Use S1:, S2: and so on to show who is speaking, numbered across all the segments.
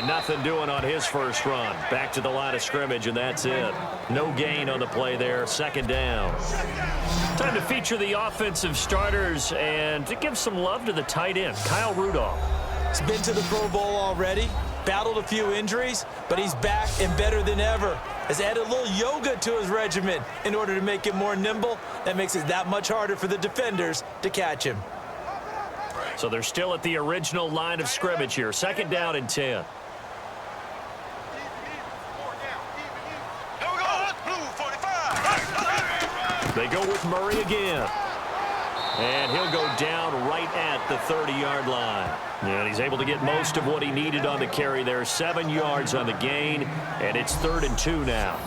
S1: Nothing doing on his first run. Back to the line of scrimmage, and that's it. No gain on the play there. Second down. Time to feature the offensive starters and to give some love to the tight end, Kyle Rudolph.
S2: He's been to the Pro Bowl already, battled a few injuries, but he's back and better than ever. Has added a little yoga to his regimen in order to make him more nimble. That makes it that much harder for the defenders to catch him.
S1: So they're still at the original line of scrimmage here. Second down and 10. They go with Murray again. And he'll go down right at the 30-yard line. And he's able to get most of what he needed on the carry there. 7 yards on the gain, and it's 3rd and 2 now.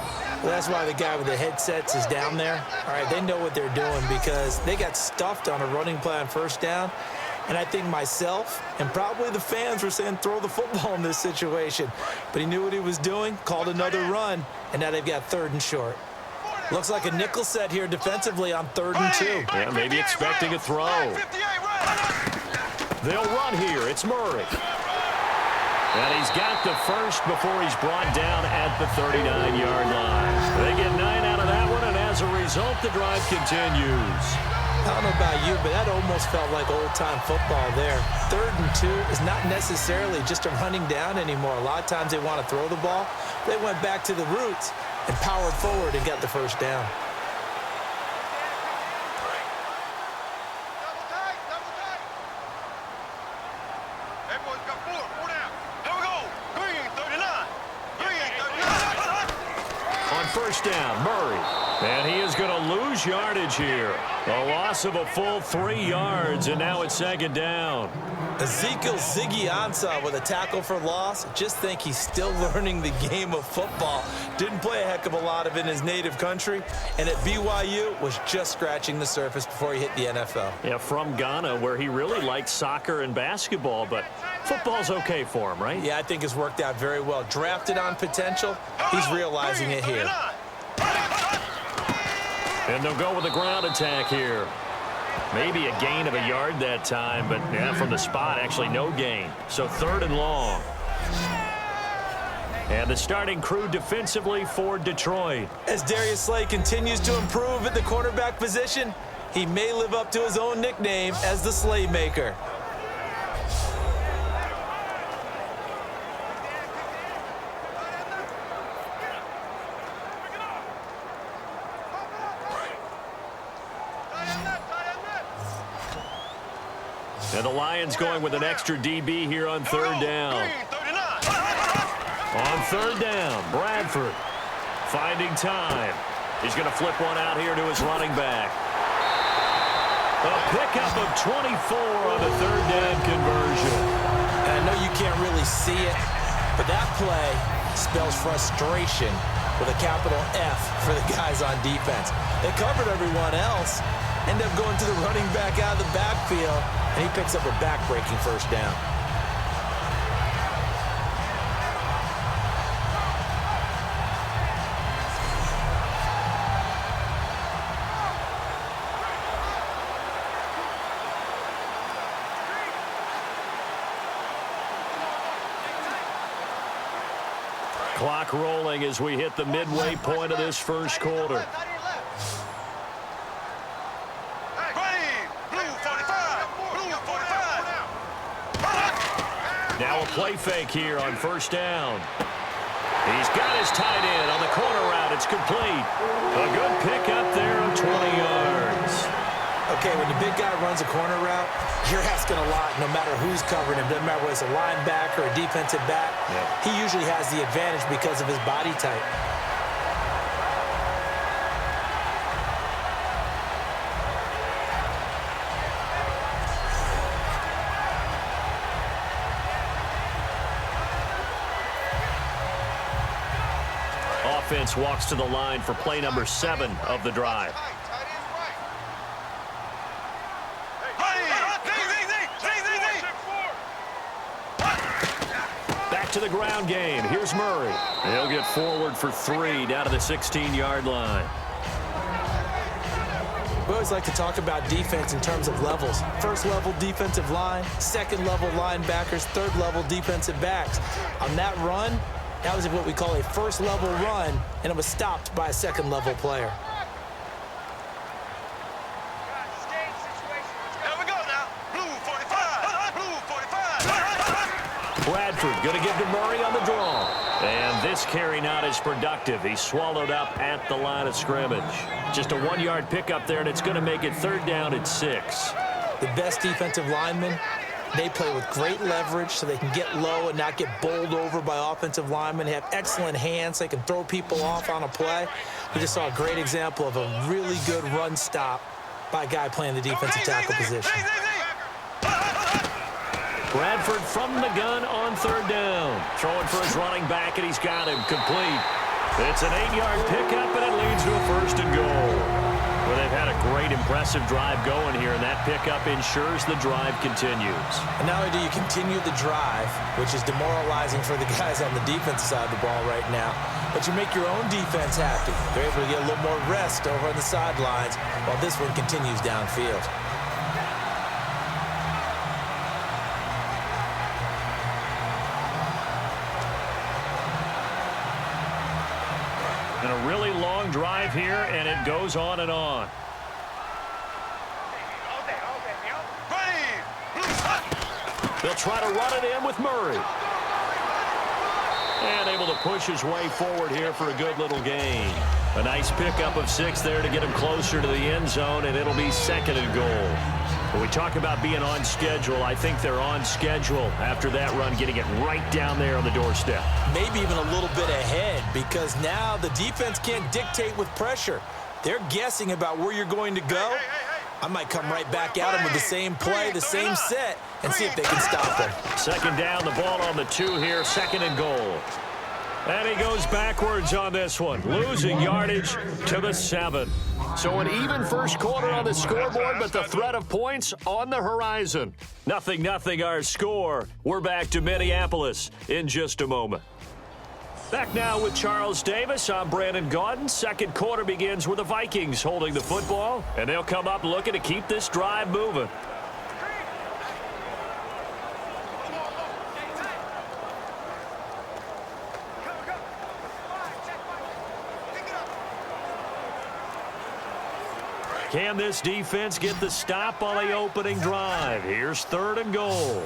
S2: Well, that's why the guy with the headsets is down there. All right, they know what they're doing because they got stuffed on a running play on first down. And I think myself and probably the fans were saying throw the football in this situation. But he knew what he was doing, called another run, and now they've got 3rd and short. Looks like a nickel set here defensively on 3rd and 2.
S1: Yeah, maybe expecting a throw. They'll run here. It's Murray. And he's got the first before he's brought down at the 39-yard line. They get 9 out of that one, and as a result, the drive continues.
S2: I don't know about you, but that almost felt like old-time football there. 3rd and 2 is not necessarily just a running down anymore. A lot of times they want to throw the ball. They went back to the roots and powered forward and got the first down.
S1: On first down, Murray. And he is going to lose yardage here. A loss of a full 3 yards, and now it's second down.
S2: Ezekiel Ziggy Ansah with a tackle for loss. Just think he's still learning the game of football. Didn't play a heck of a lot of it in his native country, and at BYU was just scratching the surface before he hit the NFL.
S1: Yeah, from Ghana, where he really liked soccer and basketball, but football's okay for him, right?
S2: Yeah, I think it's worked out very well. Drafted on potential, he's realizing it here.
S1: And they'll go with a ground attack here. Maybe a gain of a yard that time, but yeah, from the spot, actually no gain. So 3rd and long. And the starting crew defensively for Detroit.
S2: As Darius Slay continues to improve at the quarterback position, he may live up to his own nickname as the Slaymaker.
S1: And the Lions going with an extra DB here on 3rd down. On 3rd down, Bradford finding time. He's going to flip one out here to his running back. A pickup of 24 on the 3rd down conversion.
S2: And I know you can't really see it, but that play spells frustration with a capital F for the guys on defense. They covered everyone else, end up going to the running back out of the backfield, and he picks up a back-breaking first down.
S1: Clock rolling as we hit the midway point of this first quarter. Now a play fake here on first down. He's got his tight end on the corner route. It's complete. A good pickup there on 20 yards.
S2: Okay, when the big guy runs a corner route, you're asking a lot no matter who's covering him. Doesn't matter whether it's a linebacker or a defensive back. Yep. He usually has the advantage because of his body type.
S1: Offense walks to the line for play number 7 of the drive. Back to the ground game. Here's Murray. He'll get forward for 3 down to the 16-yard line.
S2: Well, always like to talk about defense in terms of levels. First level defensive line, second level linebackers, third level defensive backs. On that run, that was what we call a first level run, and it was stopped by a second level player.
S1: Bradford going to give to Murray on the draw. And this carry not as productive. He's swallowed up at the line of scrimmage. Just a 1-yard pickup there, and it's going to make it 3rd down and 6.
S2: The best defensive linemen, they play with great leverage so they can get low and not get bowled over by offensive linemen. They have excellent hands. They can throw people off on a play. We just saw a great example of a really good run stop by a guy playing the defensive tackle position.
S1: Bradford from the gun on 3rd down. Throwing for his running back, and he's got him complete. It's an 8-yard pickup, and it leads to a 1st and goal. Well, they've had a great, impressive drive going here, and that pickup ensures the drive continues.
S2: And not only do you continue the drive, which is demoralizing for the guys on the defensive side of the ball right now, but you make your own defense happy. They're able to get a little more rest over on the sidelines while this one continues downfield.
S1: And a really long drive here, and it goes on and on. They'll try to run it in with Murray. And able to push his way forward here for a good little gain. A nice pickup of 6 there to get him closer to the end zone, and it'll be 2nd and goal. When we talk about being on schedule, I think they're on schedule after that run, getting it right down there on the doorstep.
S2: Maybe even a little bit ahead, because now the defense can't dictate with pressure. They're guessing about where you're going to go. I might come right back at them with the same play, the same set, and see if they can stop them.
S1: 2nd down, the ball on the 2 here, 2nd and goal. And he goes backwards on this one, losing yardage to the 7. So an even first quarter on the scoreboard, but the threat of points on the horizon. 0-0 our score. We're back to Minneapolis in just a moment. Back now with Charles Davis. I'm Brandon Gaudin. 2nd quarter begins with the Vikings holding the football, and they'll come up looking to keep this drive moving. Can this defense get the stop on the opening drive? Here's 3rd and goal.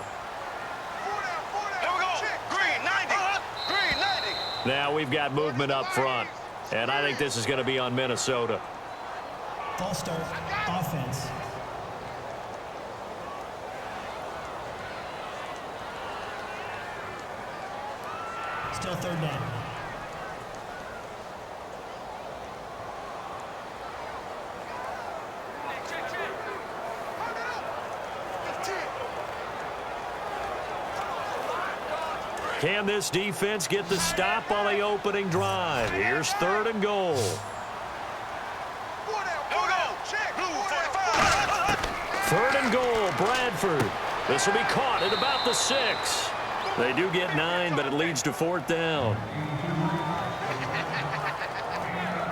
S1: Now we've got movement up front, and I think this is going to be on Minnesota.
S3: False start, offense. Still 3rd down.
S1: Can this defense get the stop on the opening drive? Here's 3rd and goal. 3rd and goal, Bradford. This will be caught at about the 6. They do get 9, but it leads to 4th down.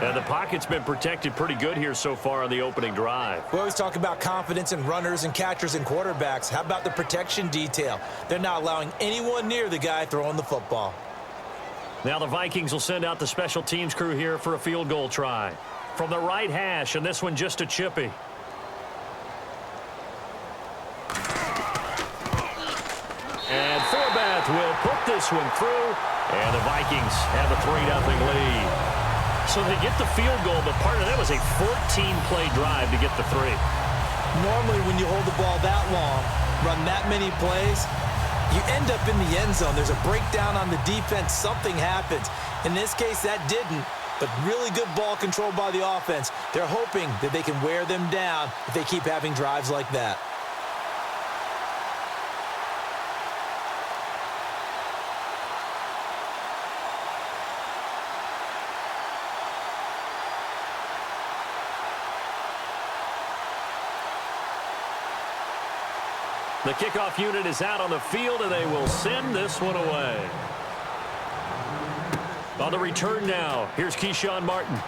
S1: And the pocket's been protected pretty good here so far on the opening drive.
S2: We always talk about confidence in runners and catchers and quarterbacks. How about the protection detail? They're not allowing anyone near the guy throwing the football.
S1: Now the Vikings will send out the special teams crew here for a field goal try. From the right hash, and this one just a chippy. And Forbath will put this one through, and the Vikings have a 3-0 lead. So they get the field goal, but part of that was a 14-play drive to get the 3.
S2: Normally when you hold the ball that long, run that many plays, you end up in the end zone. There's a breakdown on the defense. Something happens. In this case, that didn't, but really good ball control by the offense. They're hoping that they can wear them down if they keep having drives like that.
S1: The kickoff unit is out on the field, and they will send this one away. On the return now, here's Keyshawn Martin.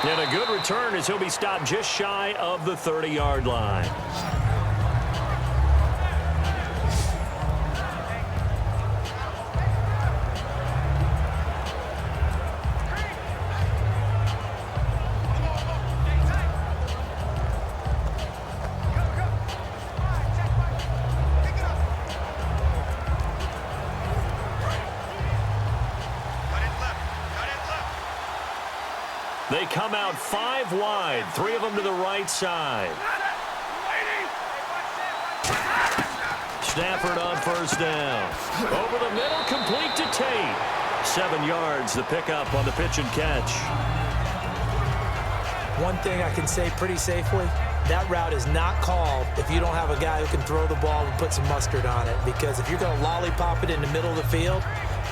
S1: And a good return as he'll be stopped just shy of the 30-yard line. They come out 5 wide, 3 of them to the right side. Stafford on first down. Over the middle, complete to Tate. 7 yards, the pickup on the pitch and catch.
S2: One thing I can say pretty safely, that route is not called if you don't have a guy who can throw the ball and put some mustard on it. Because if you're going to lollipop it in the middle of the field,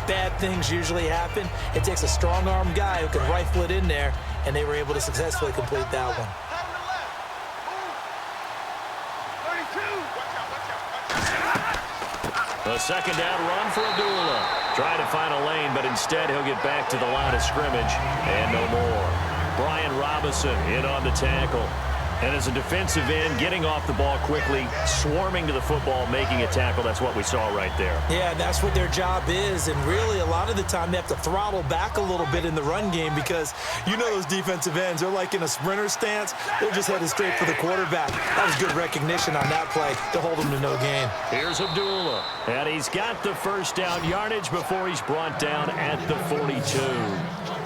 S2: bad things usually happen. It takes a strong-arm guy who can rifle it in there, and they were able to successfully complete that one.
S1: A second down run for Abdullah. Trying to find a lane, but instead he'll get back to the line of scrimmage and no more. Brian Robinson in on the tackle. And as a defensive end, getting off the ball quickly, swarming to the football, making a tackle, that's what we saw right there.
S2: Yeah, that's what their job is. And really, a lot of the time, they have to throttle back a little bit in the run game because you know those defensive ends, they're like in a sprinter stance. They're just headed straight for the quarterback. That was good recognition on that play to hold them to no gain.
S1: Here's Abdullah. And he's got the first down yardage before he's brought down at the 42.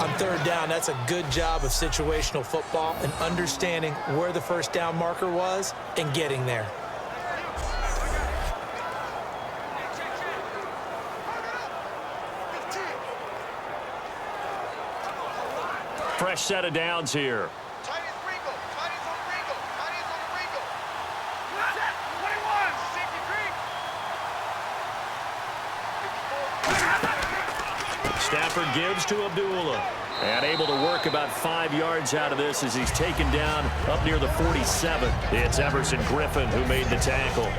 S2: On third down, that's a good job of situational football and understanding where the first down marker was and getting there.
S1: Fresh set of downs here. Stafford gives to Abdullah. And able to work about 5 yards out of this as he's taken down up near the 47. It's Everson Griffin who made the tackle.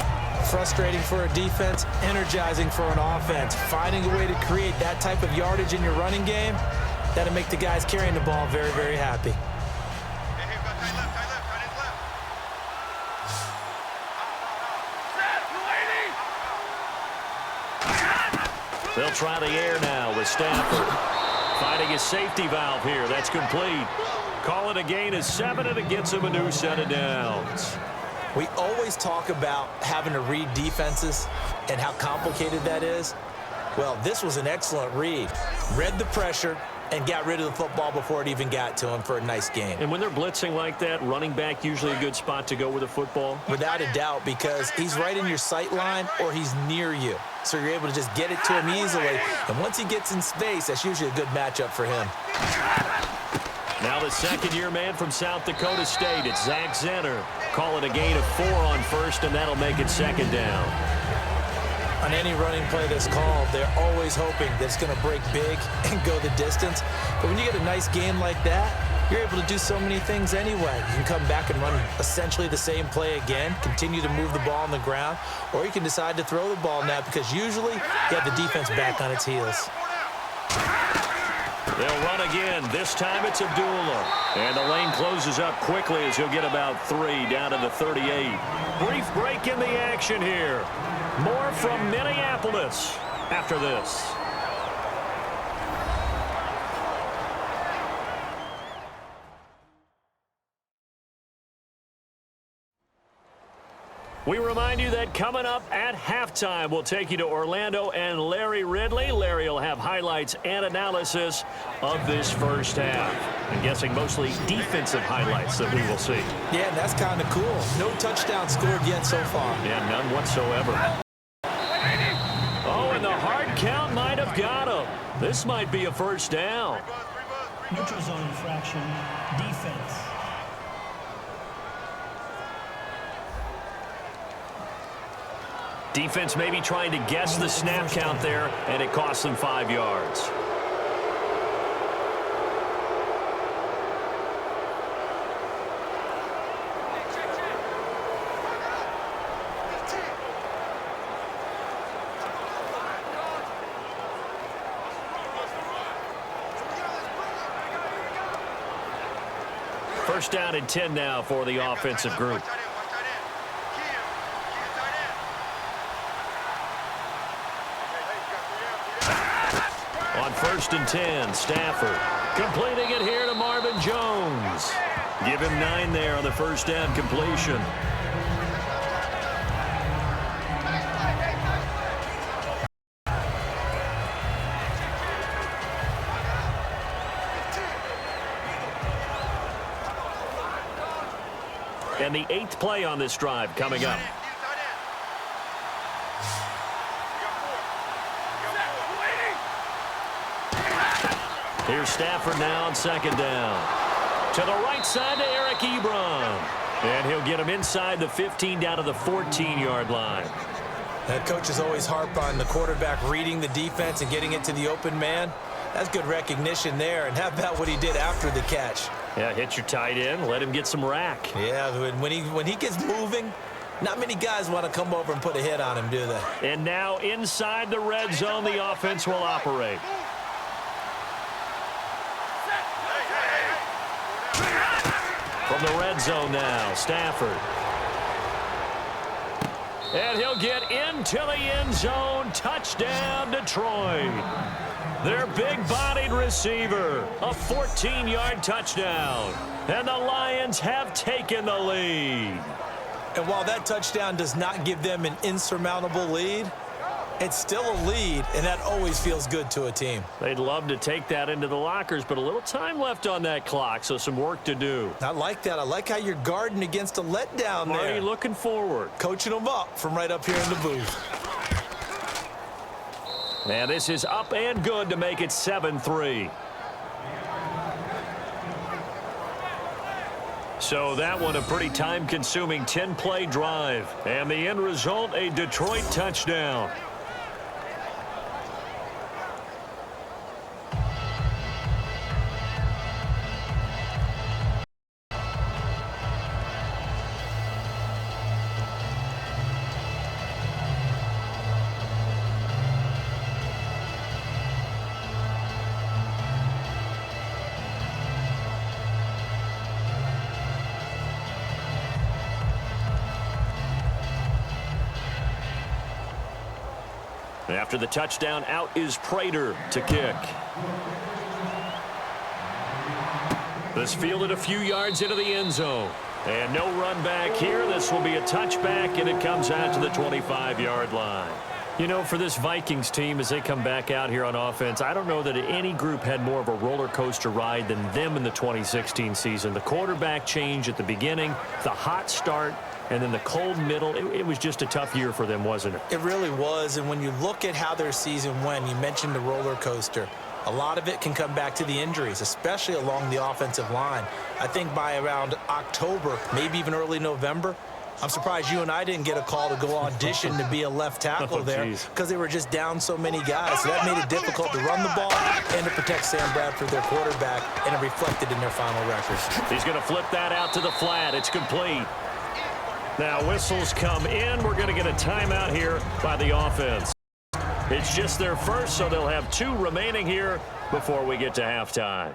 S2: Frustrating for a defense, energizing for an offense. Finding a way to create that type of yardage in your running game, that'll make the guys carrying the ball very, very happy.
S1: They'll try the air now with Stafford. Finding a safety valve here. That's complete. Call it a gain of 7, and it gets him a new set of downs.
S2: We always talk about having to read defenses and how complicated that is. Well, this was an excellent read. Read the pressure and got rid of the football before it even got to him for a nice gain.
S1: And when they're blitzing like that, running back usually a good spot to go with the football?
S2: Without a doubt, because he's right in your sight line or he's near you. So you're able to just get it to him easily. And once he gets in space, that's usually a good matchup for him.
S1: Now the second-year man from South Dakota State, it's Zach Zenner. Call it a gain of 4 on first, and that'll make it second down.
S2: On any running play that's called, they're always hoping that it's going to break big and go the distance. But when you get a nice game like that, you're able to do so many things anyway. You can come back and run essentially the same play again, continue to move the ball on the ground, or you can decide to throw the ball now because usually you have the defense back on its heels.
S1: They'll run again. This time it's Abdullah. And the lane closes up quickly as he'll get about 3 down to the 38. Brief break in the action here. More from Minneapolis after this. We remind you that coming up at halftime, we'll take you to Orlando and Larry Ridley. Larry will have highlights and analysis of this first half. I'm guessing mostly defensive highlights that we will see.
S2: Yeah, and that's kind of cool. No touchdown scored yet so far.
S1: Yeah, none whatsoever. Oh, and the hard count might have got him. This might be a first down.
S3: Neutral zone infraction. Defense.
S1: Defense maybe trying to guess the snap count there, and it costs them 5 yards. First down and 10 now for the offensive group. On first and 10, Stafford completing it here to Marvin Jones. Give him 9 there on the first down completion. And the 8th play on this drive coming up. Here's Stafford now on second down. To the right side to Eric Ebron. And he'll get him inside the 15 down to the 14-yard line.
S2: That coach is always harp on the quarterback reading the defense and getting it to the open man. That's good recognition there. And how about what he did after the catch?
S1: Yeah, hit your tight end, let him get some rack.
S2: Yeah, when he gets moving, not many guys want to come over and put a hit on him, do they?
S1: And now inside the red zone, the offense will operate. From the red zone now, Stafford. And he'll get into the end zone. Touchdown, Detroit. Their big-bodied receiver, a 14-yard touchdown. And the Lions have taken the lead.
S2: And while that touchdown does not give them an insurmountable lead, it's still a lead, and that always feels good to a team.
S1: They'd love to take that into the lockers, but a little time left on that clock, so some work to do.
S2: I like that. I like how you're guarding against a letdown there.
S1: Marty looking forward.
S2: Coaching them up from right up here in the booth.
S1: And this is up and good to make it 7-3. So that one a pretty time-consuming 10-play drive. And the end result, a Detroit touchdown. After the touchdown, out is Prater to kick. This fielded a few yards into the end zone. And no run back here. This will be a touchback, and it comes out to the 25-yard line. You know, for this Vikings team, as they come back out here on offense, I don't know that any group had more of a roller coaster ride than them in the 2016 season. The quarterback change at the beginning, the hot start, and then the cold middle. It was just a tough year for them, wasn't it?
S2: It really was. And when you look at how their season went, you mentioned the roller coaster. A lot of it can come back to the injuries, especially along the offensive line. I think by around October, maybe even early November, I'm surprised you and I didn't get a call to go audition to be a left tackle there because they were just down so many guys. So that made it difficult to run the ball and to protect Sam Bradford, their quarterback, and it reflected in their final record.
S1: He's going to flip that out to the flat. It's complete. Now whistles come in. We're going to get a timeout here by the offense. It's just their first, so they'll have 2 remaining here before we get to halftime.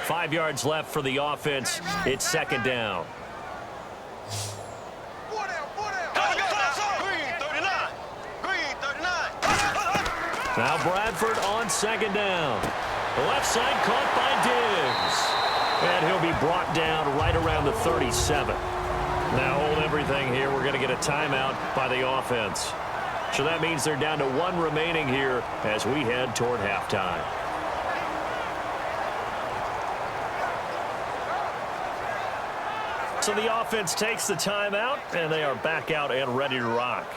S1: Five yards left for the offense. It's second down. Now Bradford on second down. Left side caught by Diggs. And he'll be brought down right around the 37. Now hold everything here. We're going to get a timeout by the offense. So that means they're down to 1 remaining here as we head toward halftime. So the offense takes the timeout, and they are back out and ready to rock.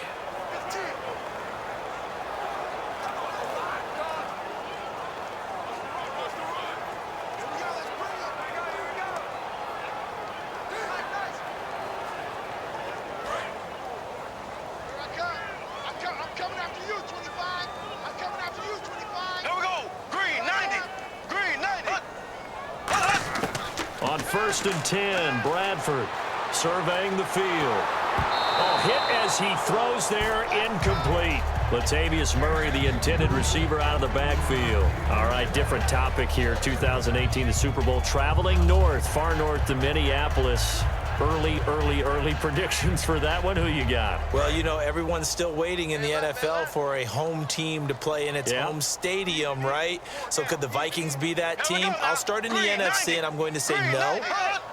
S1: first and 10. Bradford surveying the field. Oh, hit as he throws there, incomplete. Latavius Murray, the intended receiver, out of the backfield. All right, different topic here. 2018, the Super Bowl, traveling north, far north to Minneapolis. Early predictions for that one. Who you got?
S2: Well, you know, everyone's still waiting in the NFL for a home team to play in its home stadium, right? So could the Vikings be that team? I'll start in the NFC, and I'm going to say no.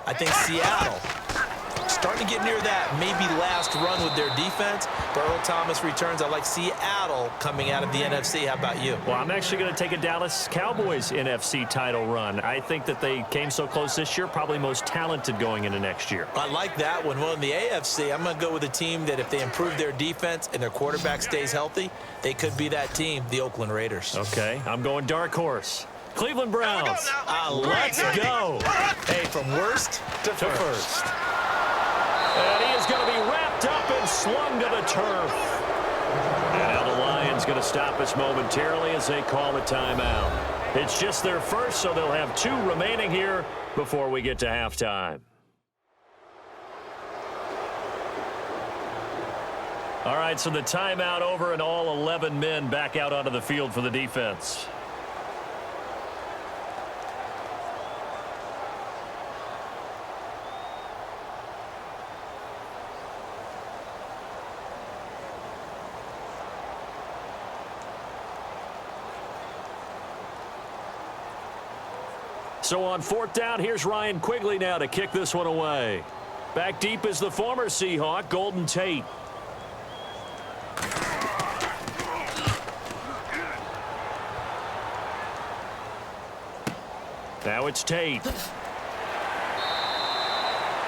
S2: I think Seattle, starting to get near that maybe last run with their defense. But Earl Thomas returns. I like Seattle coming out of the NFC. How about you?
S1: Well, I'm actually going to take a Dallas Cowboys NFC title run. I think that they came so close this year, probably most talented going into next year.
S2: I like that one. Well, in the AFC, I'm going to go with a team that if they improve their defense and their quarterback stays healthy, they could be that team, the Oakland Raiders.
S1: Okay, I'm going dark horse. Cleveland Browns.
S2: Let's go. Hey, from worst to first.
S1: And he is going to be wrapped up and slung to the turf. And now the Lions going to stop us momentarily as they call a timeout. It's just their first, so they'll have 2 remaining here before we get to halftime. All right, so the timeout over and all 11 men back out onto the field for the defense. So on 4th down, here's Ryan Quigley now to kick this one away. Back deep is the former Seahawk, Golden Tate. Now it's Tate.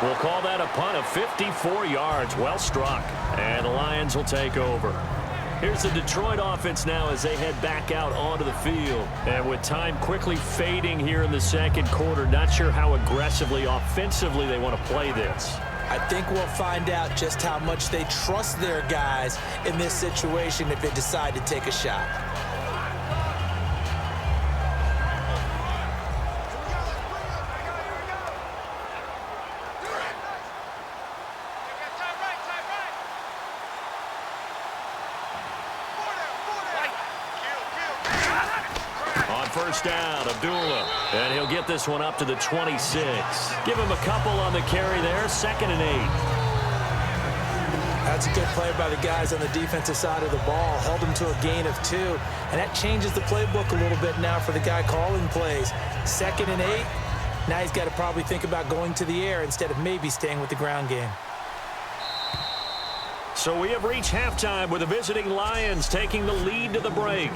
S1: We'll call that a punt of 54 yards. Well struck. And the Lions will take over. Here's the Detroit offense now as they head back out onto the field. And with time quickly fading here in the second quarter, not sure how aggressively, offensively they want to play this.
S2: I think we'll find out just how much they trust their guys in this situation if they decide to take a shot.
S1: First down, Abdullah, and he'll get this one up to the 26. Give him a couple on the carry there, 2nd and 8.
S2: That's a good play by the guys on the defensive side of the ball. Held him to a gain of 2, and that changes the playbook a little bit now for the guy calling plays. 2nd and 8, now he's got to probably think about going to the air instead of maybe staying with the ground game.
S1: So we have reached halftime with the visiting Lions taking the lead to the break.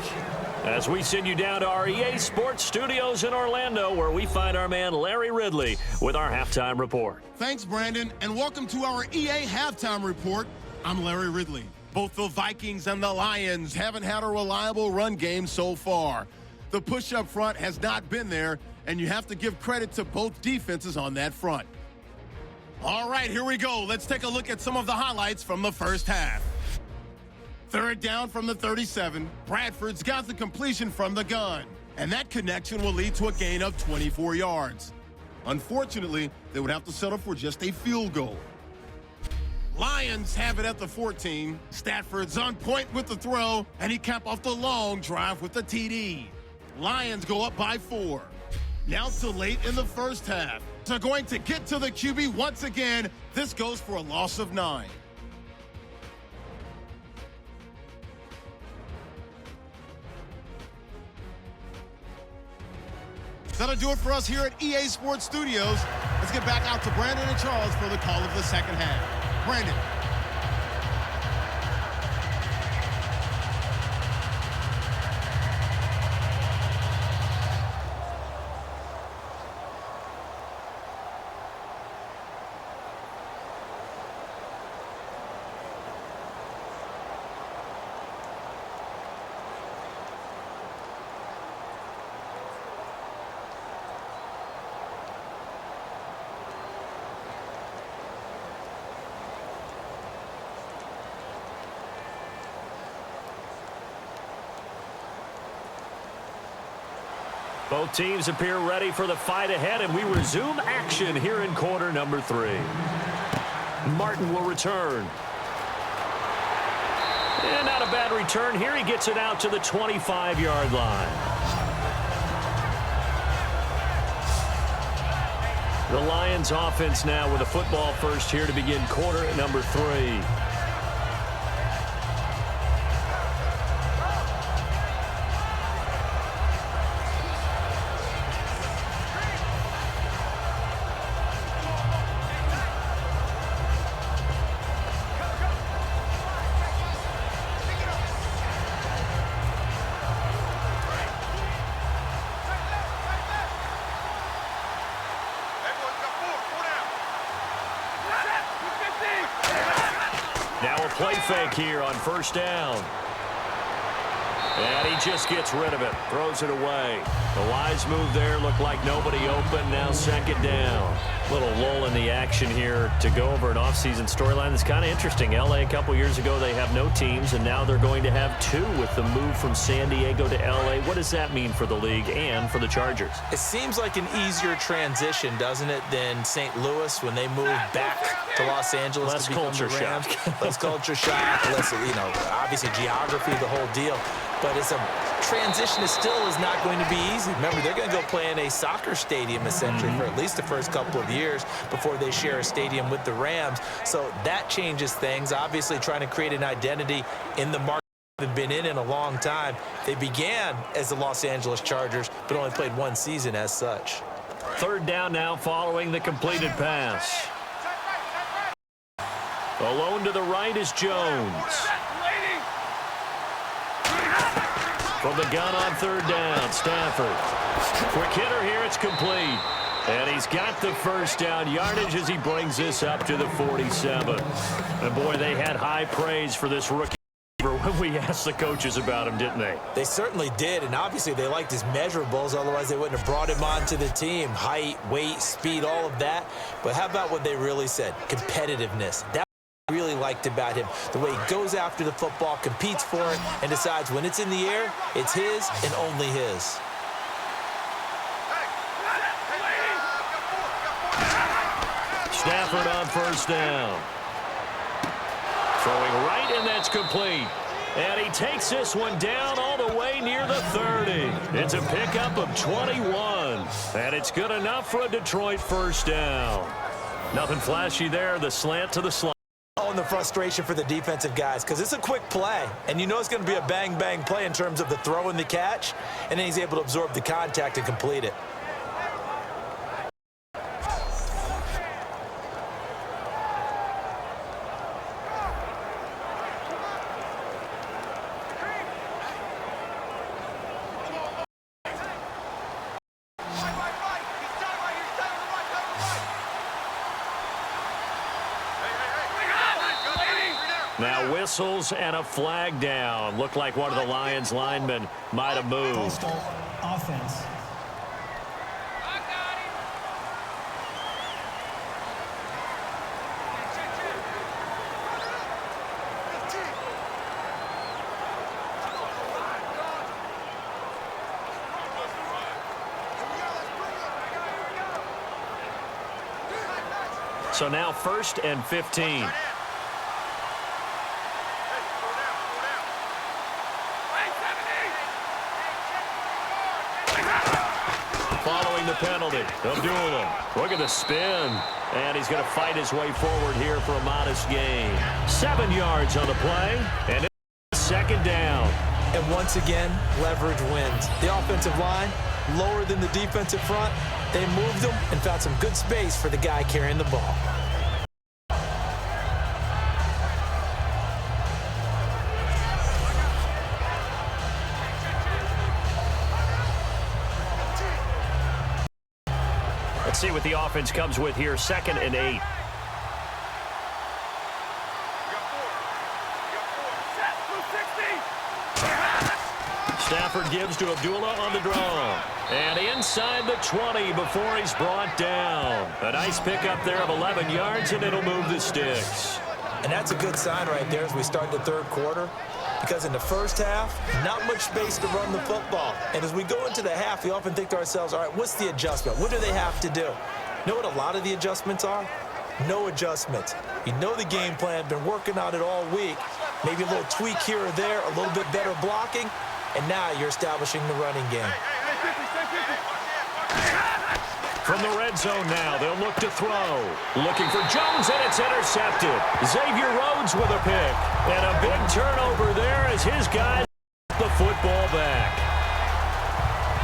S1: As we send you down to our EA Sports Studios in Orlando, where we find our man Larry Ridley with our halftime report.
S4: Thanks, Brandon, and welcome to our EA Halftime Report. I'm Larry Ridley. Both the Vikings and the Lions haven't had a reliable run game so far. The push up front has not been there, and you have to give credit to both defenses on that front. All right, here we go. Let's take a look at some of the highlights from the first half. 3rd down from the 37. Bradford's got the completion from the gun, and that connection will lead to a gain of 24 yards. Unfortunately, they would have to settle for just a field goal. Lions have it at the 14. Stafford's on point with the throw, and he capped off the long drive with the TD. Lions go up by 4. Now to late in the first half. So going to get to the QB once again. This goes for a loss of 9. That'll do it for us here at EA Sports Studios. Let's get back out to Brandon and Charles for the call of the second half. Brandon.
S1: Both teams appear ready for the fight ahead, and we resume action here in quarter number 3. Martin will return. And not a bad return here. He gets it out to the 25-yard line. The Lions offense now with a football first here to begin quarter number 3. Now a play fake here on first down. And he just gets rid of it. Throws it away. The wise move there. Looked like nobody open. Now second down. Little lull in the action here to go over an offseason storyline that's kind of interesting. L.A. a couple years ago, they have no teams, and now they're going to have 2 with the move from San Diego to L.A. What does that mean for the league and for the Chargers?
S2: It seems like an easier transition, doesn't it, than St. Louis when they moved back to Los Angeles.
S1: Less
S2: to become
S1: culture
S2: the Rams.
S1: shock.
S2: Less culture shock. Less, obviously geography, the whole deal. But it's a transition that still is not going to be easy. Remember, they're going to go play in a soccer stadium, essentially, for at least the first couple of years before they share a stadium with the Rams. So that changes things. Obviously, trying to create an identity in the market they've been in a long time. They began as the Los Angeles Chargers, but only played 1 season as such.
S1: Third down now following the completed pass. Alone to the right is Jones. From the gun on third down, Stafford. Quick hitter here, it's complete. And he's got the first down yardage as he brings this up to the 47. And boy, they had high praise for this rookie when we asked the coaches about him, didn't they?
S2: They certainly did, and obviously they liked his measurables, otherwise they wouldn't have brought him onto the team. Height, weight, speed, all of that. But how about what they really said? Competitiveness. That really liked about him, the way he goes after the football, competes for it, and decides when it's in the air, it's his and only his.
S1: Stafford on first down. Throwing right, and that's complete. And he takes this one down all the way near the 30. It's a pickup of 21. And it's good enough for a Detroit first down. Nothing flashy there. The slant to the slot.
S2: Oh, and the frustration for the defensive guys, because it's a quick play, and you know it's going to be a bang-bang play in terms of the throw and the catch, and then he's able to absorb the contact and complete it.
S1: Now whistles and a flag down. Looked like one of the Lions linemen might have moved.
S3: Coastal offense.
S1: So now 1st and 15. Following the penalty, Abdullah. Look at the spin. And he's going to fight his way forward here for a modest gain. 7 yards on the play. And it's second down.
S2: And once again, leverage wins. The offensive line, lower than the defensive front. They moved them and found some good space for the guy carrying the ball.
S1: Let's see what the offense comes with here. 2nd and 8. Stafford gives to Abdullah on the draw. And inside the 20 before he's brought down. A nice pickup there of 11 yards, and it'll move the sticks.
S2: And that's a good sign right there as we start the third quarter. Because in the first half, not much space to run the football. And as we go into the half, we often think to ourselves, all right, what's the adjustment? What do they have to do? You know what a lot of the adjustments are? No adjustments. You know the game plan, been working on it all week. Maybe a little tweak here or there, a little bit better blocking, and now you're establishing the running game.
S1: From the red zone now, they'll look to throw. Looking for Jones, and it's intercepted. Xavier Rhodes with a pick. And a big turnover there as his guys the football back.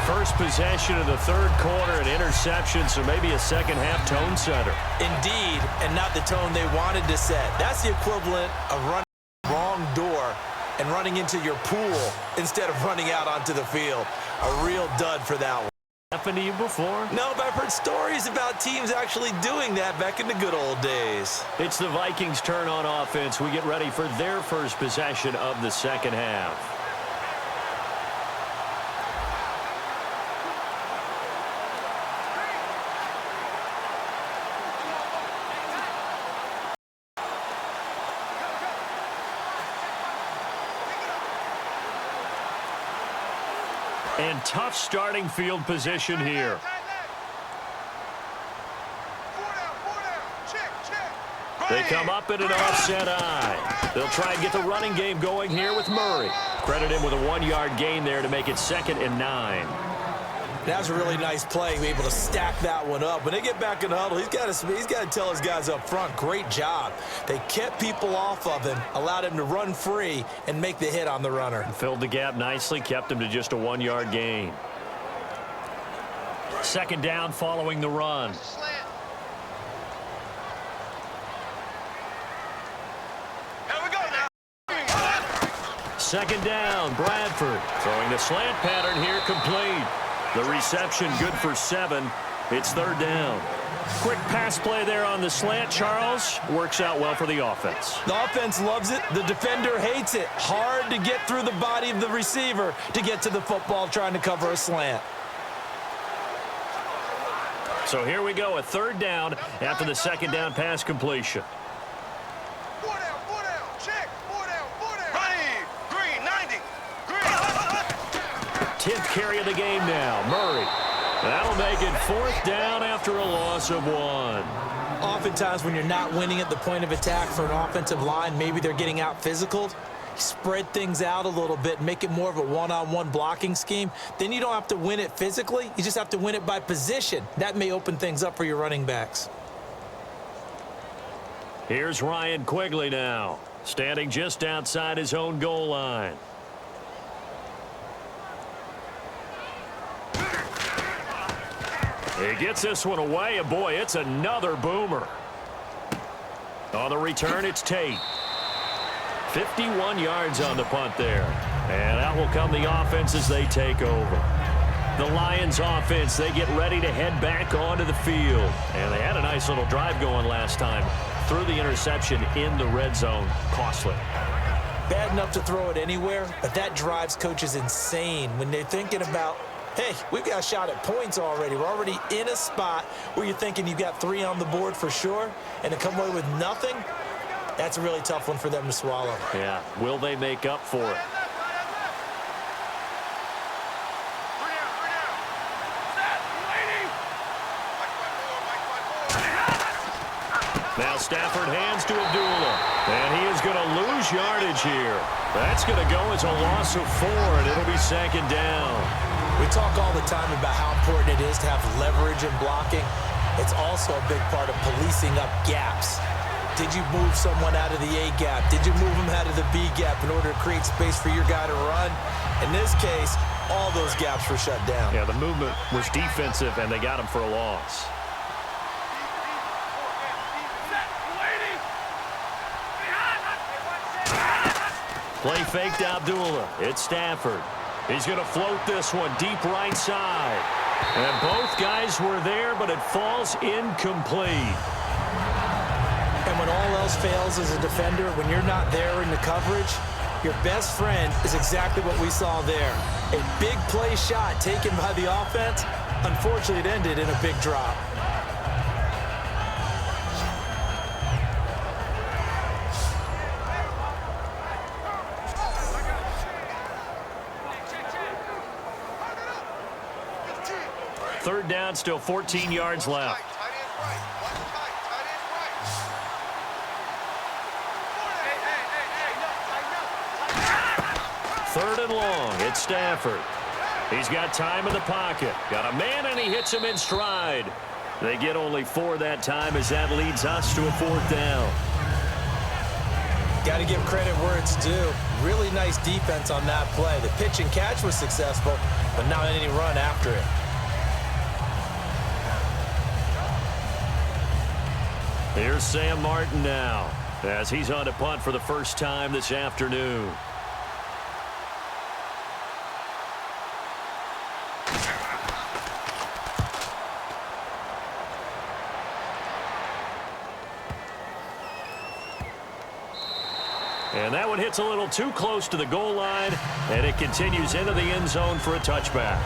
S1: First possession of the third quarter, an interception, so maybe a second-half tone setter.
S2: Indeed, and not the tone they wanted to set. That's the equivalent of running the wrong door and running into your pool instead of running out onto the field. A real dud for that one.
S1: Happened to you before?
S2: No, but I've heard stories about teams actually doing that back in the good old days.
S1: It's the Vikings' turn on offense. We get ready for their first possession of the second half. And tough starting field position here. They come up in an offset eye. They'll try and get the running game going here with Murray. Credit him with a 1-yard gain there to make it 2nd and 9.
S2: That was a really nice play, be able to stack that one up. When they get back in the huddle, he's got to tell his guys up front, great job. They kept people off of him, allowed him to run free and make the hit on the runner.
S1: Filled the gap nicely, kept him to just a 1-yard gain. 2nd down following the run. Second down, Bradford throwing the slant pattern here, complete. The reception good for 7. It's 3rd down. Quick pass play there on the slant, Charles. Works out well for the offense.
S2: The offense loves it. The defender hates it. Hard to get through the body of the receiver to get to the football trying to cover a slant.
S1: So here we go, a 3rd down after the 2nd down pass completion. 10th carry of the game now. Murray. That'll make it 4th down after a loss of 1.
S2: Oftentimes when you're not winning at the point of attack for an offensive line, maybe they're getting out physical. Spread things out a little bit, make it more of a one-on-one blocking scheme. Then you don't have to win it physically. You just have to win it by position. That may open things up for your running backs.
S1: Here's Ryan Quigley now, standing just outside his own goal line. He gets this one away, and boy, it's another boomer. On the return, it's Tate. 51 yards on the punt there. And out will come the offense as they take over. The Lions offense, they get ready to head back onto the field. And they had a nice little drive going last time. Threw the interception in the red zone. Costly.
S2: Bad enough to throw it anywhere, but that drives coaches insane when they're thinking about, hey, we've got a shot at points already. We're already in a spot where you're thinking you've got 3 on the board for sure, and to come away with nothing, that's a really tough one for them to swallow.
S1: Yeah, will they make up for it? Now Stafford hands to Abdullah, and he is going to lose yardage here. That's going to go as a loss of 4, and it'll be 2nd down.
S2: We talk all the time about how important it is to have leverage in blocking. It's also a big part of policing up gaps. Did you move someone out of the A gap? Did you move them out of the B gap in order to create space for your guy to run? In this case, all those gaps were shut down.
S1: Yeah, the movement was defensive, and they got him for a loss. Play fake to Abdullah. It's Stafford. He's going to float this one deep right side. And both guys were there, but it falls incomplete.
S2: And when all else fails as a defender, when you're not there in the coverage, your best friend is exactly what we saw there. A big play shot taken by the offense. Unfortunately, it ended in a big drop.
S1: third down, still 14 yards left. Third and long. It's Stafford. He's got time in the pocket. Got a man, and he hits him in stride. They get only 4 that time as that leads us to a 4th down.
S2: Got to give credit where it's due. Really nice defense on that play. The pitch and catch was successful, but not any run after it.
S1: Here's Sam Martin now as he's on to punt for the first time this afternoon. And that one hits a little too close to the goal line, and it continues into the end zone for a touchback.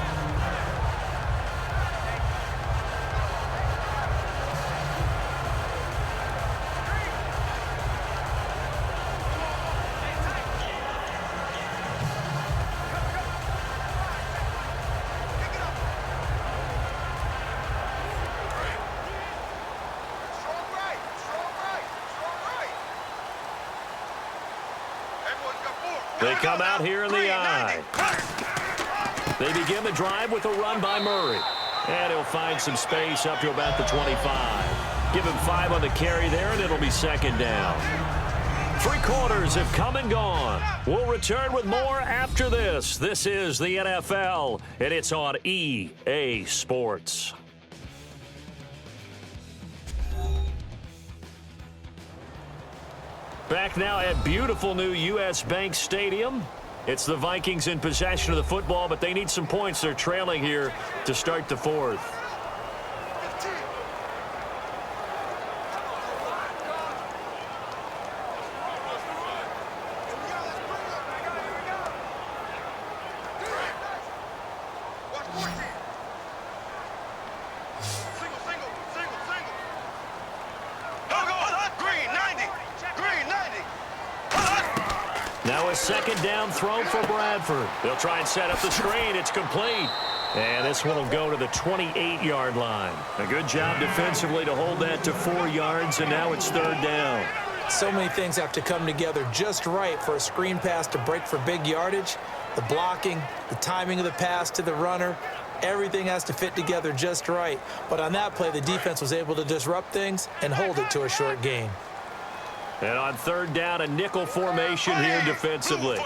S1: They come out here in the eye. They begin the drive with a run by Murray. And he'll find some space up to about the 25. Give him 5 on the carry there, and it'll be second down. 3 quarters have come and gone. We'll return with more after this. This is the NFL, and it's on EA Sports. Back now at beautiful new U.S. Bank Stadium. It's the Vikings in possession of the football, but they need some points. They're trailing here to start the 4th. Now a second down throw for Bradford. They'll try and set up the screen. It's complete. And this one will go to the 28-yard line. A good job defensively to hold that to 4 yards, and now it's third down.
S2: So many things have to come together just right for a screen pass to break for big yardage. The blocking, the timing of the pass to the runner, everything has to fit together just right. But on that play, the defense was able to disrupt things and hold it to a short gain.
S1: And on third down, a nickel formation here defensively.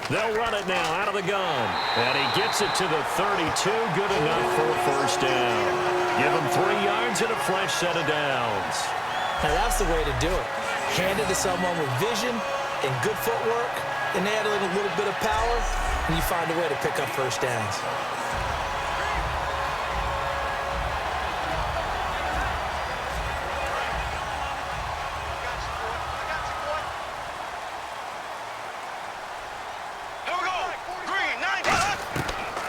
S1: They'll run it now out of the gun. And he gets it to the 32. Good enough for a first down. Give him 3 yards and a fresh set of downs.
S2: Now that's the way to do it. Hand it to someone with vision and good footwork, and add a little bit of power, and you find a way to pick up first downs.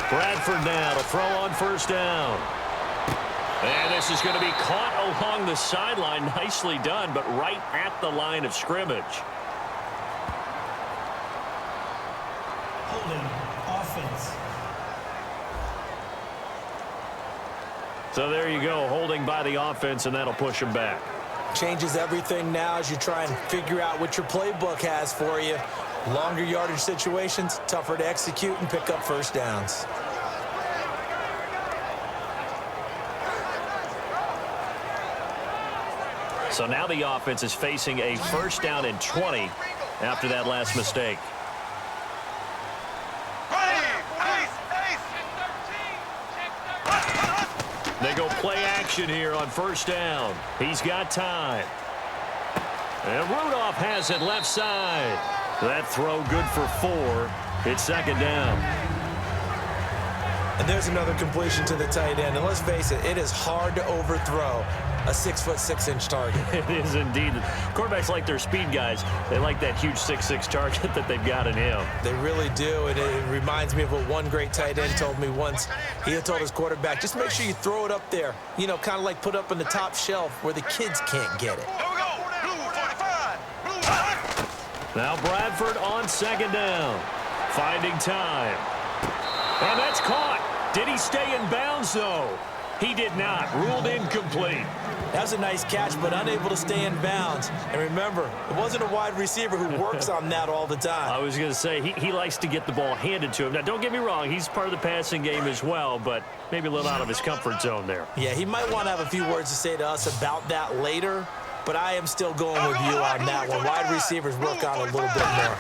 S1: Bradford now to throw on first down. And this is going to be caught along the sideline. Nicely done, but right at the line of scrimmage.
S3: Holding offense.
S1: So there you go, holding by the offense, and that'll push him back.
S2: Changes everything now as you try and figure out what your playbook has for you. Longer yardage situations, tougher to execute and pick up first downs.
S1: So now the offense is facing a first down and 20 after that last mistake. They go play action here on first down. He's got time. And Rudolph has it left side. That throw good for 4. It's second down.
S2: And there's another completion to the tight end. And let's face it, it is hard to overthrow a 6'6" target.
S1: It is indeed. Quarterbacks like their speed guys. They like that huge 6'6" target that they've got in him.
S2: They really do, and it reminds me of what one great tight end told me once. He had told his quarterback, just make sure you throw it up there, you know, kind of like put up on the top shelf where the kids can't get it.
S1: Now Bradford on second down. Finding time. And that's caught. Did he stay in bounds, though? He did not. Ruled incomplete.
S2: That was a nice catch, but unable to stay in bounds. And remember, it wasn't a wide receiver who works on that all the time.
S1: I was going to say, he likes to get the ball handed to him. Now, don't get me wrong. He's part of the passing game as well, but maybe a little out of his comfort zone there.
S2: Yeah, he might want to have a few words to say to us about that later, but I am still going with you on that one. Wide receivers work on it a little bit more.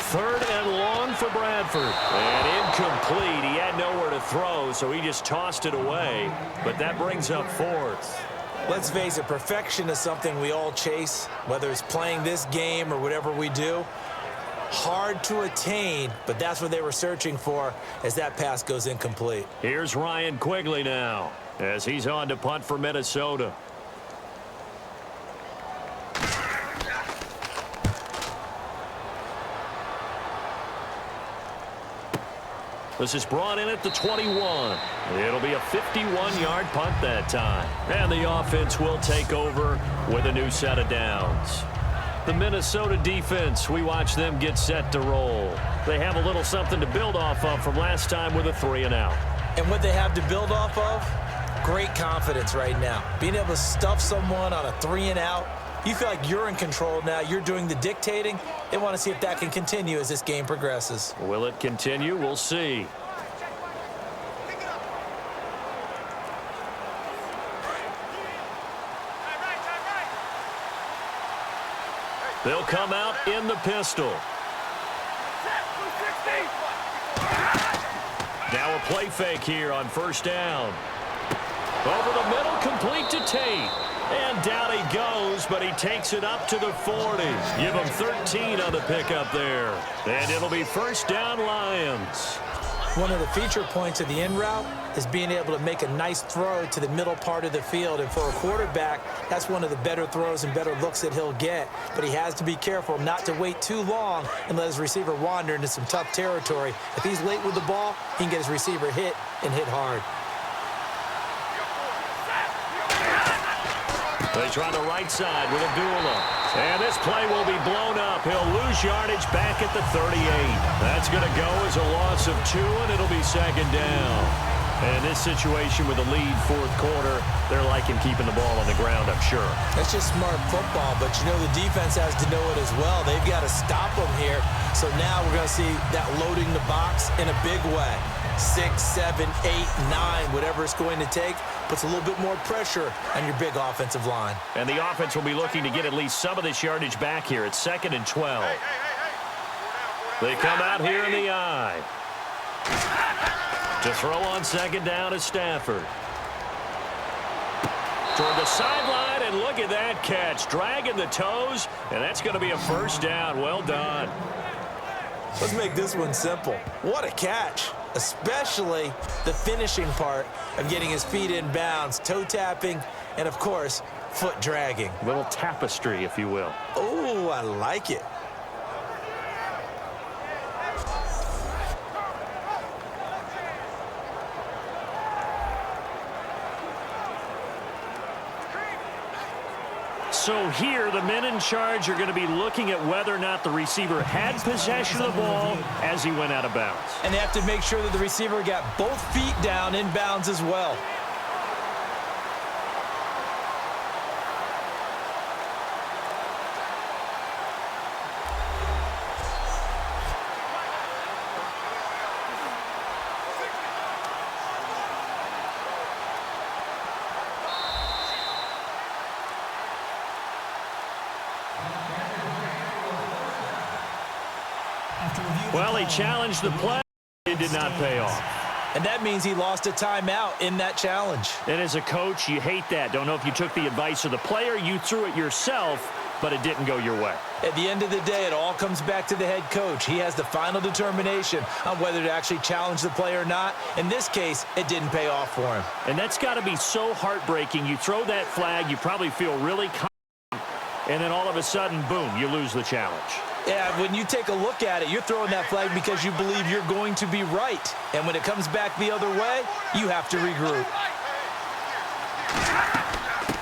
S1: 3rd and long for Bradford. And incomplete. He had nowhere to throw, so he just tossed it away. But that brings up 4th.
S2: Let's face it, perfection is something we all chase, whether it's playing this game or whatever we do. Hard to attain, but that's what they were searching for as that pass goes incomplete.
S1: Here's Ryan Quigley now as he's on to punt for Minnesota. This is brought in at the 21. It'll be a 51-yard punt that time. And the offense will take over with a new set of downs. The Minnesota defense, we watch them get set to roll. They have a little something to build off of from last time with a 3-and-out.
S2: And what they have to build off of? Great confidence right now. Being able to stuff someone on a 3-and-out. You feel like you're in control now. You're doing the dictating. They want to see if that can continue as this game progresses.
S1: Will it continue? We'll see. They'll come out in the pistol. Now a play fake here on 1st down. Over the middle, complete to Tate. And down he goes, but he takes it up to the 40. Give him 13 on the pickup there. And it'll be 1st down Lions.
S2: One of the feature points of the in route is being able to make a nice throw to the middle part of the field. And for a quarterback, that's one of the better throws and better looks that he'll get. But he has to be careful not to wait too long and let his receiver wander into some tough territory. If he's late with the ball, he can get his receiver hit and hit hard.
S1: They try the right side with Abdullah. And this play will be blown up. He'll lose yardage back at the 38. That's going to go as a loss of 2, and it'll be 2nd down. And this situation with a lead 4th quarter, they're liking keeping the ball on the ground, I'm sure.
S2: That's just smart football, but you know the defense has to know it as well. They've got to stop them here. So now we're going to see that loading the box in a big way. 6, 7, 8, 9, whatever it's going to take, puts a little bit more pressure on your big offensive line.
S1: And the offense will be looking to get at least some of this yardage back here. It's 2nd and 12. They come out here in the eye. To throw on 2nd down is Stafford. Toward the sideline, and look at that catch. Dragging the toes, and that's going to be a 1st down. Well done.
S2: Let's make this one simple. What a catch, especially the finishing part of getting his feet in bounds, toe tapping, and, of course, foot dragging.
S1: A little tapestry, if you will.
S2: Oh, I like it.
S1: So here, the men in charge are going to be looking at whether or not the receiver had possession of the ball as he went out of bounds.
S2: And they have to make sure that the receiver got both feet down in bounds as well.
S1: Well, he challenged the play. It did not pay off.
S2: And that means he lost a timeout in that challenge.
S1: And as a coach, you hate that. Don't know if you took the advice of the player, you threw it yourself, but it didn't go your way.
S2: At the end of the day, it all comes back to the head coach. He has the final determination on whether to actually challenge the play or not. In this case, it didn't pay off for him.
S1: And that's got to be so heartbreaking. You throw that flag, you probably feel really confident, and then all of a sudden, boom, you lose the challenge.
S2: Yeah, when you take a look at it, you're throwing that flag because you believe you're going to be right. And when it comes back the other way, you have to regroup.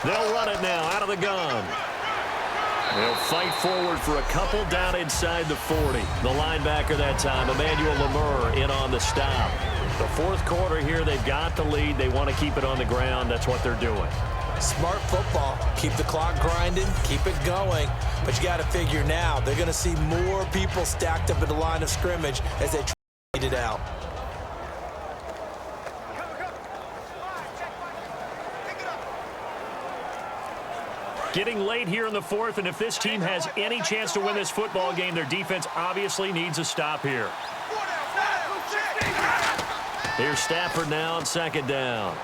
S1: They'll run it now out of the gun. They'll fight forward for a couple down inside the 40. The linebacker that time, Emmanuel Lemur, in on the stop. The fourth quarter here, they've got the lead. They want to keep it on the ground. That's what they're doing.
S2: Smart football. Keep the clock grinding, keep it going. But you got to figure now, they're going to see more people stacked up at the line of scrimmage as they try to beat it out.
S1: Getting late here in the fourth, and if this team has any chance to win this football game, their defense obviously needs a stop here. Here's Stafford now on second down.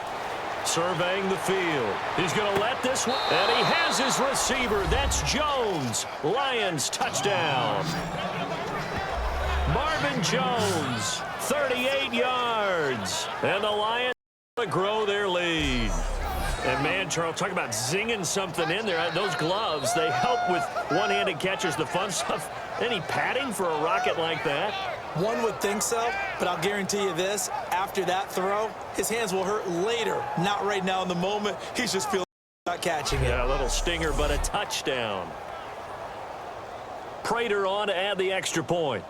S1: Surveying the field. He's going to let this one. And he has his receiver. That's Jones. Lions touchdown. Marvin Jones, 38 yards. And the Lions grow their lead. And, man, Charles, talk about zinging something in there. Those gloves, they help with one-handed catches, the fun stuff. Any padding for a rocket like that?
S2: One would think so, but I'll guarantee you this. After that throw, his hands will hurt later. Not right now in the moment. He's just feeling not catching it.
S1: Yeah, a little stinger, but a touchdown. Prater on to add the extra point.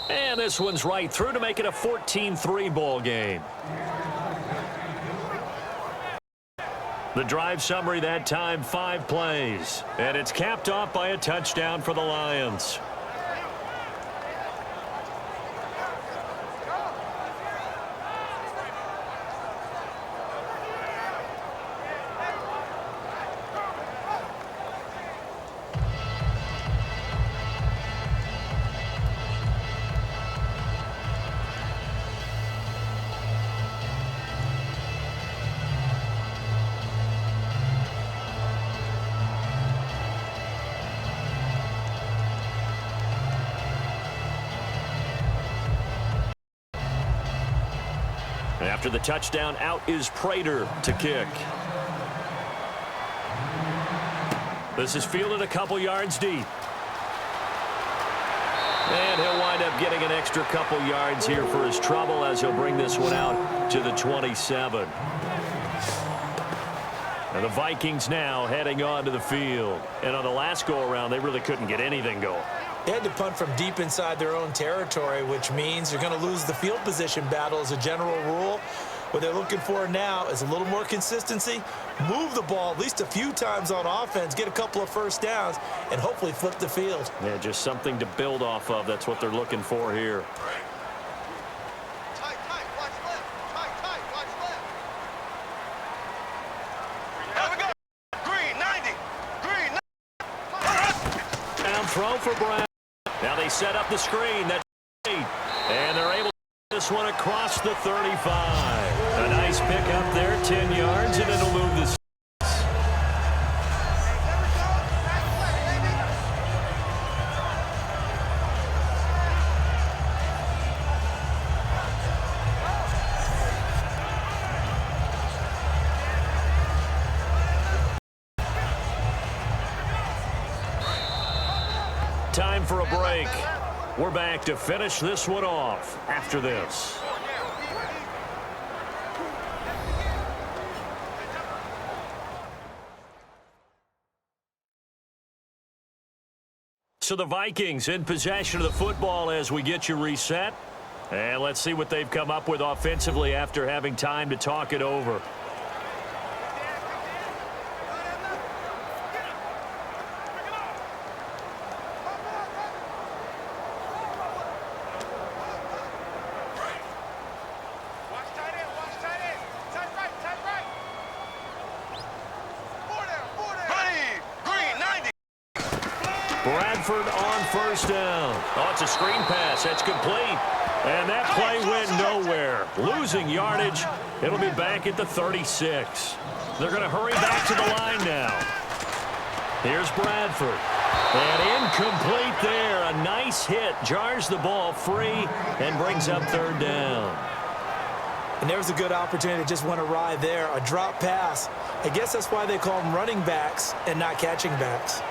S1: And this one's right through to make it a 14-3 ball game. The drive summary that time, 5 plays. And it's capped off by a touchdown for the Lions. After the touchdown, out is Prater to kick. This is fielded a couple yards deep. And he'll wind up getting an extra couple yards here for his trouble as he'll bring this one out to the 27. And the Vikings now heading onto the field. And on the last go-around, they really couldn't get anything going.
S2: They had to punt from deep inside their own territory, which means you're going to lose the field position battle as a general rule. What they're looking for now is a little more consistency, move the ball at least a few times on offense, get a couple of first downs, and hopefully flip the field.
S1: Yeah, just something to build off of. That's what they're looking for here. Throw for Brown. Now they set up the screen. That's great. And they're able to get this one across the 35. A nice pick up there, 10 yards, and it'll move the. Time for a break. We're back to finish this one off after this. So the Vikings in possession of the football as we get you reset. And let's see what they've come up with offensively after having time to talk it over. Bradford on first down. Oh, it's a screen pass. That's complete. And that play went nowhere. Losing yardage. It'll be back at the 36. They're going to hurry back to the line now. Here's Bradford. And incomplete there. A nice hit. Jars the ball free and brings up third down.
S2: And there's a good opportunity. Just went awry there. A drop pass. I guess that's why they call them running backs and not catching backs.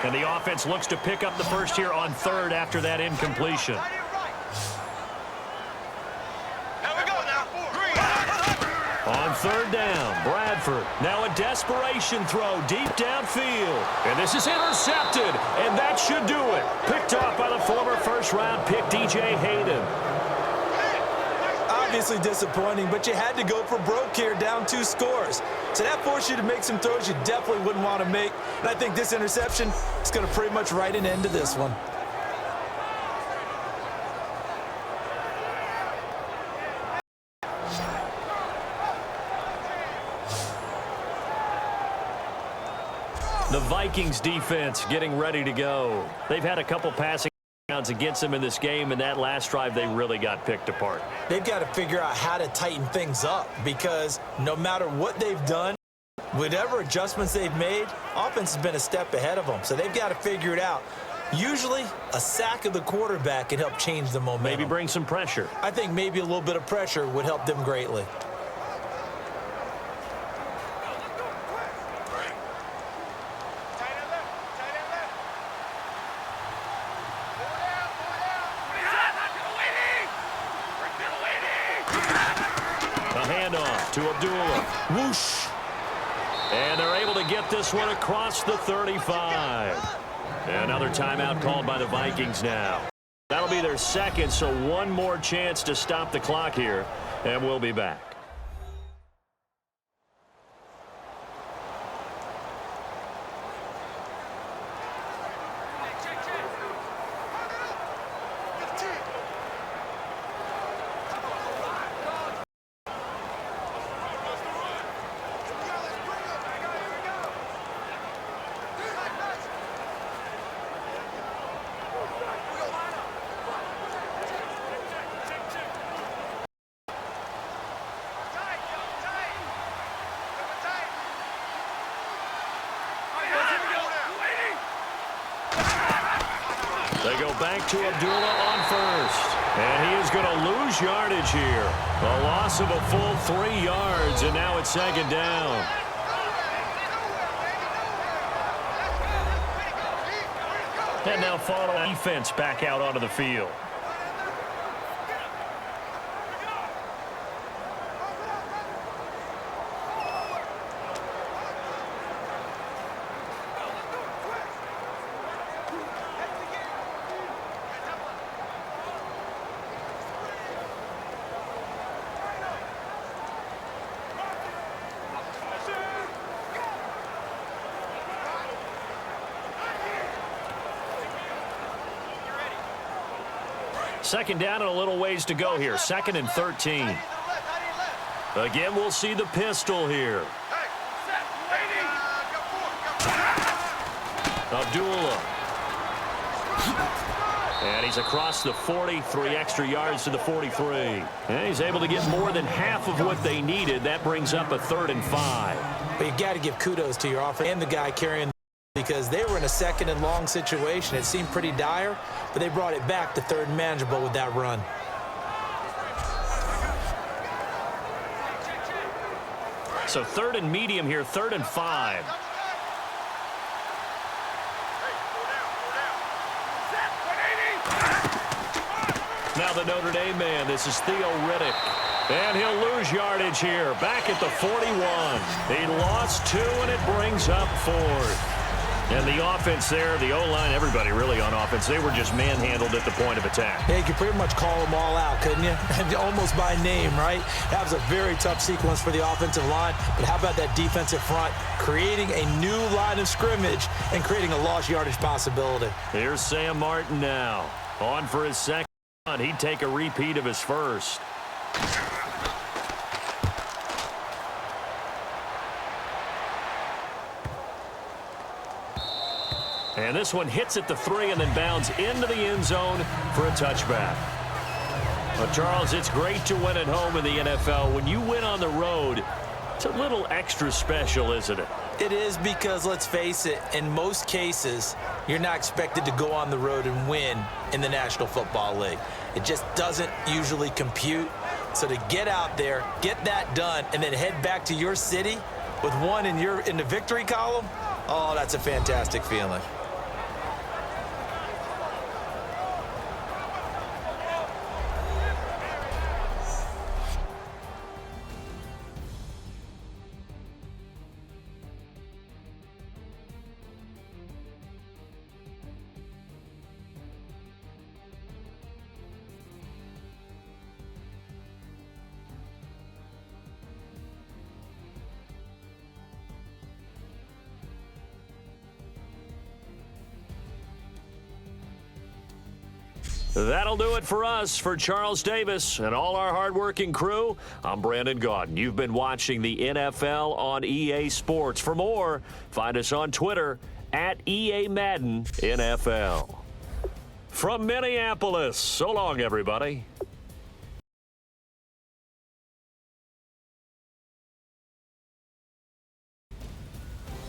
S1: And the offense looks to pick up the first here on third after that incompletion. On third down. Bradford, now a desperation throw deep downfield. And this is intercepted, and that should do it. Picked off by the former first-round pick, DJ Hayden.
S2: Obviously disappointing, but you had to go for broke here, down 2 scores. So that forced you to make some throws you definitely wouldn't want to make. And I think this interception is going to pretty much write an end to this one.
S1: The Vikings defense getting ready to go. They've had a couple passing downs against them in this game, and that last drive they really got picked apart.
S2: They've got to figure out how to tighten things up because no matter what they've done, whatever adjustments they've made, offense has been a step ahead of them. So they've got to figure it out. Usually, a sack of the quarterback can help change the momentum.
S1: Maybe bring some pressure.
S2: I think maybe a little bit of pressure would help them greatly.
S1: To Abdullah.
S2: Whoosh.
S1: And they're able to get this one across the 35. Another timeout called by the Vikings now. That'll be their second, so one more chance to stop the clock here, and we'll be back. They go back to Abdullah on first. And he is going to lose yardage here. A loss of a full 3 yards, and now it's second down. And now follow defense back out onto the field. Second down and a little ways to go here. 2nd and 13. Again, we'll see the pistol here. Abdullah. And he's across the 43 extra yards to the 43. And he's able to get more than half of what they needed. That brings up a 3rd and 5.
S2: But you got to give kudos to your offense and the guy carrying because they were in a 2nd and long situation. It seemed pretty dire, but they brought it back to 3rd and manageable with that run.
S1: So 3rd and medium here, 3rd and 5. Now the Notre Dame man, this is Theo Riddick. And he'll lose yardage here, back at the 41. He lost 2, and it brings up 4th. And the offense there, the O-line, everybody really on offense, they were just manhandled at the point of attack.
S2: Yeah, you could pretty much call them all out, couldn't you? Almost by name, right? That was a very tough sequence for the offensive line. But how about that defensive front creating a new line of scrimmage and creating a lost yardage possibility?
S1: Here's Sam Martin now. On for his second. He'd take a repeat of his first. And this one hits at the 3 and then bounds into the end zone for a touchback. Well, Charles, it's great to win at home in the NFL. When you win on the road, it's a little extra special, isn't it?
S2: It is because, let's face it, in most cases, you're not expected to go on the road and win in the National Football League. It just doesn't usually compute. So to get out there, get that done, and then head back to your city with one in the victory column, oh, that's a fantastic feeling.
S1: That'll do it for us. For Charles Davis and all our hardworking crew, I'm Brandon Gaudin. You've been watching the NFL on EA Sports. For more, find us on Twitter at EA Madden NFL. From Minneapolis, so long, everybody.